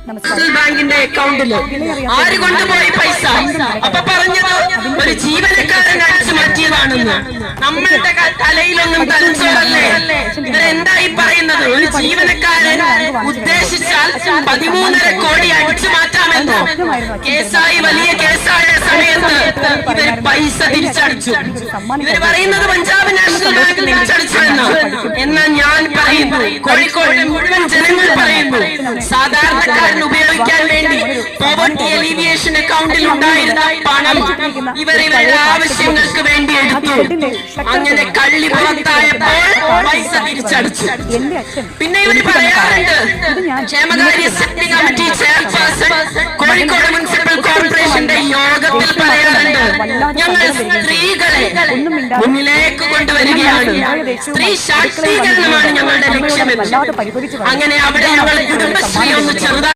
ബാങ്കിന്റെ അക്കൗണ്ടില് ആര് കൊണ്ടുപോയി പൈസ? അപ്പൊ പറഞ്ഞത് ഒരു ജീവനക്കാരൻ അടിച്ചു മാറ്റിയതാണെന്ന്. നമ്മളുടെ തലയിലൊന്നും തലച്ചോറല്ലേ? ഇവരെന്തായി പറയുന്നത്? ഒരു ജീവനക്കാരൻ ഉദ്ദേശിച്ചാൽ 13.5 കോടി അടിച്ചു മാറ്റാമെന്നോ? കേസായി വലിയ കേസായ സമയത്ത് ഇവർ പൈസ തിരിച്ചടിച്ചു. ഇവർ പറയുന്നത് പഞ്ചാബ് നാഷണൽ ബാങ്ക് തിരിച്ചടിച്ചു എന്ന്. എന്നാൽ ഞാൻ പറയുന്നു, കോഴിക്കോട് മുഴുവൻ ജനങ്ങൾ പറയുന്നു, സാധാരണക്കാരന് ഉപയോഗിക്കാൻ വേണ്ടി പോവർട്ടി എലിവിയേഷൻ അക്കൗണ്ടിൽ ഉണ്ടായിരുന്ന പണം ഇവരുടെ ആവശ്യങ്ങൾക്ക് വേണ്ടി എടുത്തു. അങ്ങനെ കള്ളി പുറത്തായപ്പോൾ പൈസ തിരിച്ചടിച്ചു. പിന്നെ ഇവർ പറയാറുണ്ട്, ക്ഷേമകാര്യ secretary committee chairperson Kozhikode municipal കോർപ്പറേഷന്റെ യോഗത്തിൽ പറയാറുണ്ട്, ഞങ്ങൾ സ്ത്രീകളെ മുന്നിലേക്ക് കൊണ്ടുവരികയാണ്, സ്ത്രീ ശാക്തീകരണമാണ് ഞങ്ങളുടെ ലക്ഷ്യമെന്ന്. അങ്ങനെ അവിടെ ഞങ്ങൾ കുടുംബശ്രീ ഒന്ന് ചെറുതായി